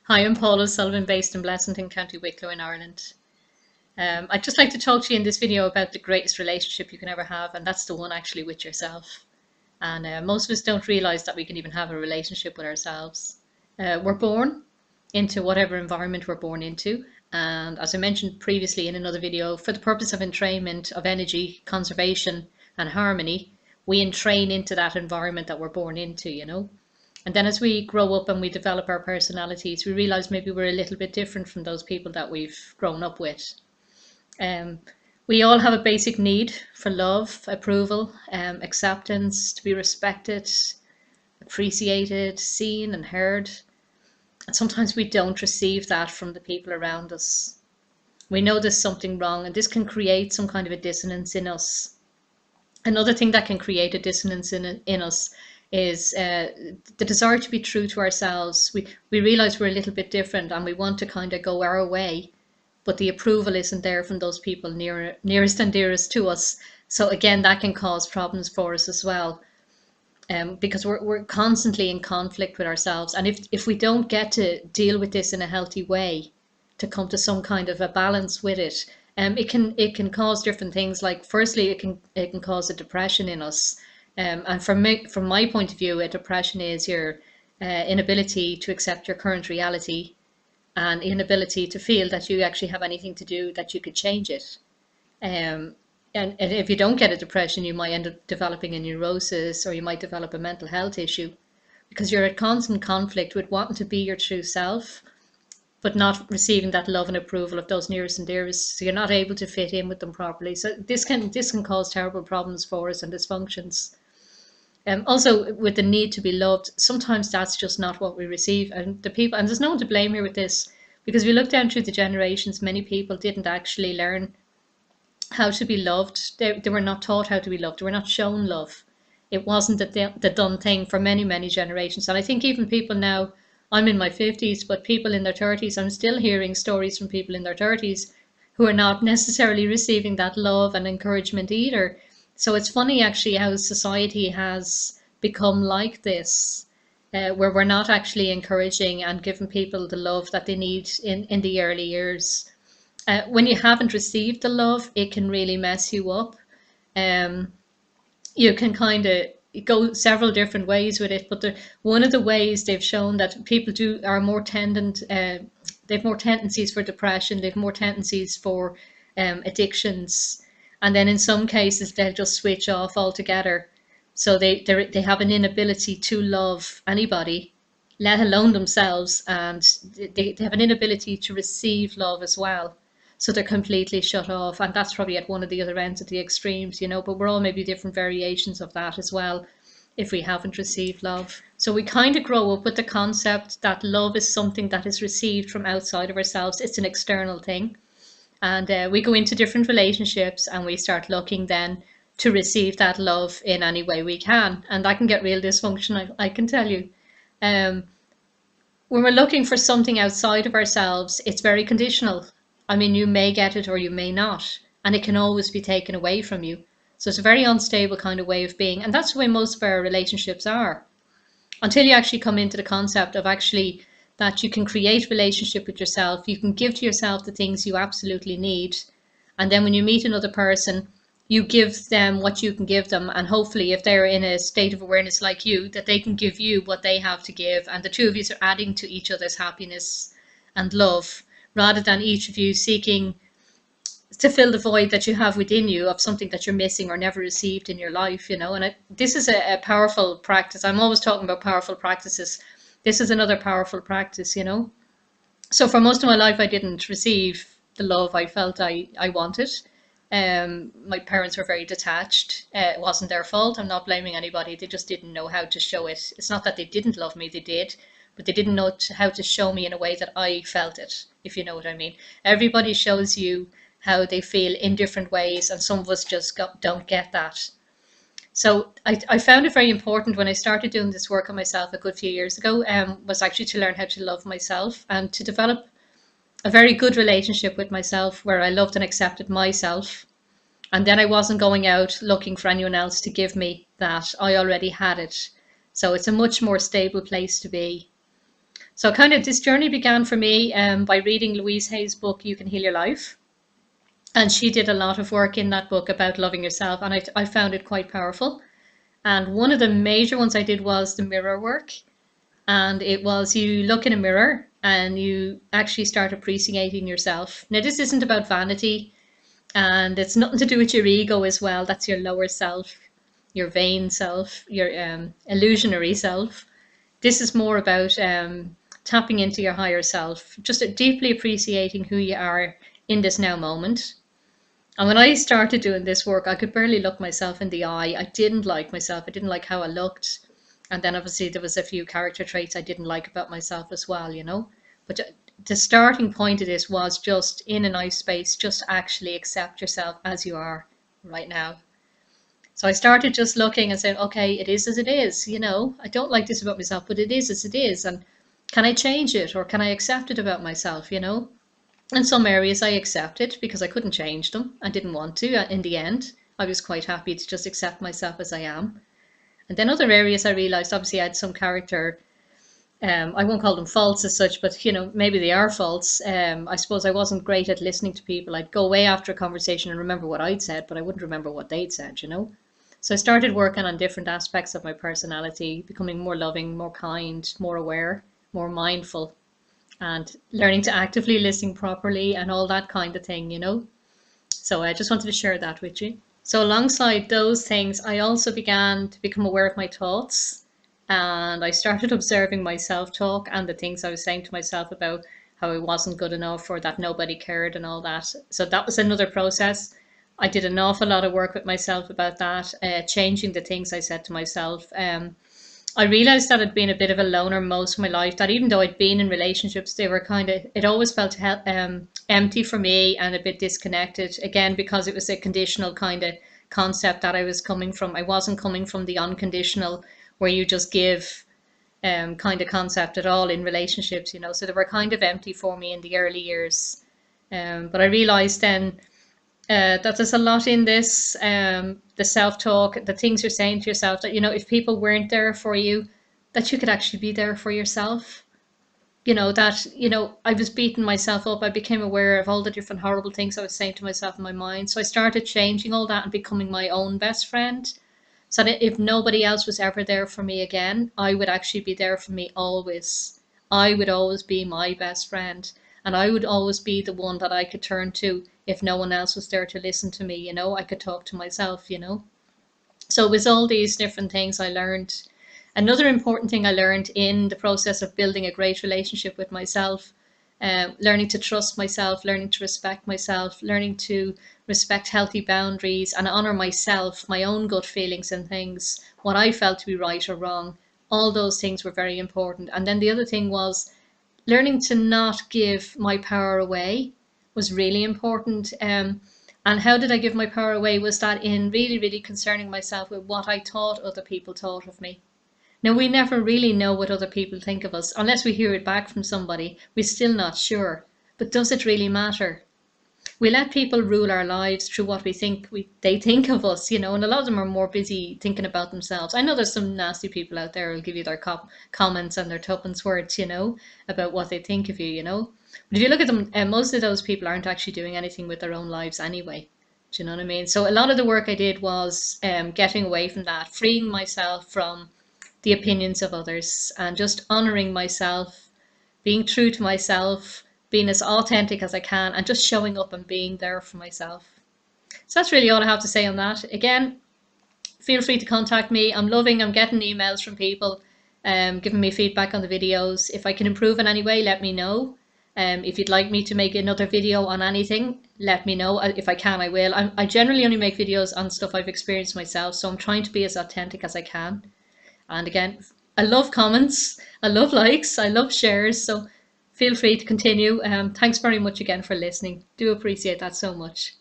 Hi, I'm Paula Sullivan, based in Blessington, County Wicklow in Ireland. I'd just like to talk to you in this video about the greatest relationship you can ever have, and that's the one actually with yourself. And most of us don't realize that we can even have a relationship with ourselves. We're born into whatever environment we're born into. And as I mentioned previously in another video, for the purpose of entrainment of energy, conservation, and harmony, we entrain into that environment that we're born into. And then as we grow up and we develop our personalities, we realize maybe we're a little bit different from those people that we've grown up with. Um, we all have a basic need for love, approval, acceptance, to be respected, appreciated, seen, and heard. And sometimes we don't receive that from the people around us. We know there's something wrong, and this can create some kind of a dissonance in us. Another thing that can create a dissonance in us is the desire to be true to ourselves. We realize we're a little bit different and we want to kind of go our way, but the approval isn't there from those people nearest and dearest to us. So again, that can cause problems for us as well, because we're constantly in conflict with ourselves. And if we don't get to deal with this in a healthy way, to come to some kind of a balance with it, it can cause different things. Like firstly, it can cause a depression in us. And from my point of view, a depression is your inability to accept your current reality and inability to feel that you actually have anything to do that you could change it. Um, and if you don't get a depression, you might end up developing a neurosis, or you might develop a mental health issue, because you're at constant conflict with wanting to be your true self, but not receiving that love and approval of those nearest and dearest. So you're not able to fit in with them properly. So this can cause terrible problems for us and dysfunctions. Also, with the need to be loved, sometimes that's just not what we receive. And the people, and there's no one to blame here with this, because if you look down through the generations, many people didn't actually learn how to be loved. They were not taught how to be loved. They were not shown love. It wasn't the done thing for many, many generations. And I think even people now, I'm in my 50s, but people in their 30s, I'm still hearing stories from people in their 30s who are not necessarily receiving that love and encouragement either. So it's funny actually how society has become like this, where we're not actually encouraging and giving people the love that they need in the early years. When you haven't received the love, it can really mess you up. Um, you can kind of go several different ways with it, but one of the ways they've shown that people do are more tendent, they've more tendencies for depression, they've more tendencies for addictions, and then in some cases they'll just switch off altogether. So they have an inability to love anybody, let alone themselves, and they have an inability to receive love as well. So they're completely shut off, and that's probably at one of the other ends of the extremes. But we're all maybe different variations of that as well, if we haven't received love. So we kind of grow up with the concept that love is something that is received from outside of ourselves. It's an external thing. And we go into different relationships and we start looking then to receive that love in any way we can. And that can get real dysfunction, I can tell you. Um, when we're looking for something outside of ourselves, it's very conditional. I mean, you may get it or you may not, and it can always be taken away from you. So it's a very unstable kind of way of being. And that's the way most of our relationships are, until you actually come into the concept of actually that you can create relationship with yourself. You can give to yourself the things you absolutely need. And then when you meet another person, you give them what you can give them. And hopefully if they're in a state of awareness like you, that they can give you what they have to give. And the two of you are adding to each other's happiness and love, rather than each of you seeking to fill the void that you have within you of something that you're missing or never received in your life. And this is a powerful practice. I'm always talking about powerful practices. This is another powerful practice. So for most of my life, I didn't receive the love I felt I wanted. My parents were very detached. It wasn't their fault. I'm not blaming anybody. They just didn't know how to show it. It's not that they didn't love me, they did, but they didn't know how to show me in a way that I felt it, if you know what I mean. Everybody shows you how they feel in different ways, and some of us just don't get that. So I found it very important when I started doing this work on myself a good few years ago, was actually to learn how to love myself and to develop a very good relationship with myself, where I loved and accepted myself. And then I wasn't going out looking for anyone else to give me that. I already had it. So it's a much more stable place to be. So kind of this journey began for me by reading Louise Hay's book, You Can Heal Your Life. And she did a lot of work in that book about loving yourself. And I found it quite powerful. And one of the major ones I did was the mirror work. And it was you look in a mirror and you actually start appreciating yourself. Now, this isn't about vanity, and it's nothing to do with your ego as well. That's your lower self, your vain self, your illusionary self. This is more about tapping into your higher self, just deeply appreciating who you are in this now moment. And when I started doing this work, I could barely look myself in the eye. I didn't like myself. I didn't like how I looked. And then obviously there was a few character traits I didn't like about myself as well, you know. But the starting point of this was just in a nice space, just actually accept yourself as you are right now. So I started just looking and saying, okay, it is as it is, you know. I don't like this about myself, but it is as it is. And can I change it, or can I accept it about myself, you know? In some areas I accepted because I couldn't change them. I didn't want to. In the end, I was quite happy to just accept myself as I am. And then other areas I realized, obviously I had some character, I won't call them faults as such, but you know, maybe they are faults. I suppose I wasn't great at listening to people. I'd go away after a conversation and remember what I'd said, but I wouldn't remember what they'd said, you know. So I started working on different aspects of my personality, becoming more loving, more kind, more aware, more mindful, and learning to actively listen properly and all that kind of thing, you know. So I just wanted to share that with you. So alongside those things, I also began to become aware of my thoughts, and I started observing my self-talk and the things I was saying to myself about how I wasn't good enough or that nobody cared and all that. So that was another process. I did an awful lot of work with myself about that, changing the things I said to myself. I realized that I'd been a bit of a loner most of my life, that even though I'd been in relationships, they were kind of, it always felt empty for me and a bit disconnected. Again, because it was a conditional kind of concept that I was coming from. I wasn't coming from the unconditional, where you just give kind of concept at all in relationships, you know. So they were kind of empty for me in the early years. But I realized then that there's a lot in this, the self-talk, the things you're saying to yourself, that, you know, if people weren't there for you, that you could actually be there for yourself. You know, that, you know, I was beating myself up. I became aware of all the different horrible things I was saying to myself in my mind. So I started changing all that and becoming my own best friend. So that if nobody else was ever there for me again, I would actually be there for me always. I would always be my best friend. And I would always be the one that I could turn to if no one else was there to listen to me, you know. I could talk to myself, you know. So it was all these different things I learned. Another important thing I learned in the process of building a great relationship with myself, learning to trust myself, learning to respect myself, learning to respect healthy boundaries and honor myself, my own gut feelings and things, what I felt to be right or wrong. All those things were very important. And then the other thing was learning to not give my power away was really important. And how did I give my power away was that in really, really concerning myself with what I thought other people thought of me. Now, we never really know what other people think of us unless we hear it back from somebody. We're still not sure. But does it really matter? We let people rule our lives through what we think they think of us, you know, and a lot of them are more busy thinking about themselves. I know there's some nasty people out there who'll give you their comments and their tuppence words, you know, about what they think of you, you know. But if you look at them, most of those people aren't actually doing anything with their own lives anyway. Do you know what I mean? So a lot of the work I did was getting away from that, freeing myself from the opinions of others and just honoring myself, being true to myself, being as authentic as I can, and just showing up and being there for myself. So that's really all I have to say on that. Again, feel free to contact me. I'm getting emails from people giving me feedback on the videos. If I can improve in any way, let me know. If you'd like me to make another video on anything, let me know. If I can, I will. I generally only make videos on stuff I've experienced myself, so I'm trying to be as authentic as I can. And again, I love comments, I love likes, I love shares, so feel free to continue. Thanks very much again for listening. Do appreciate that so much.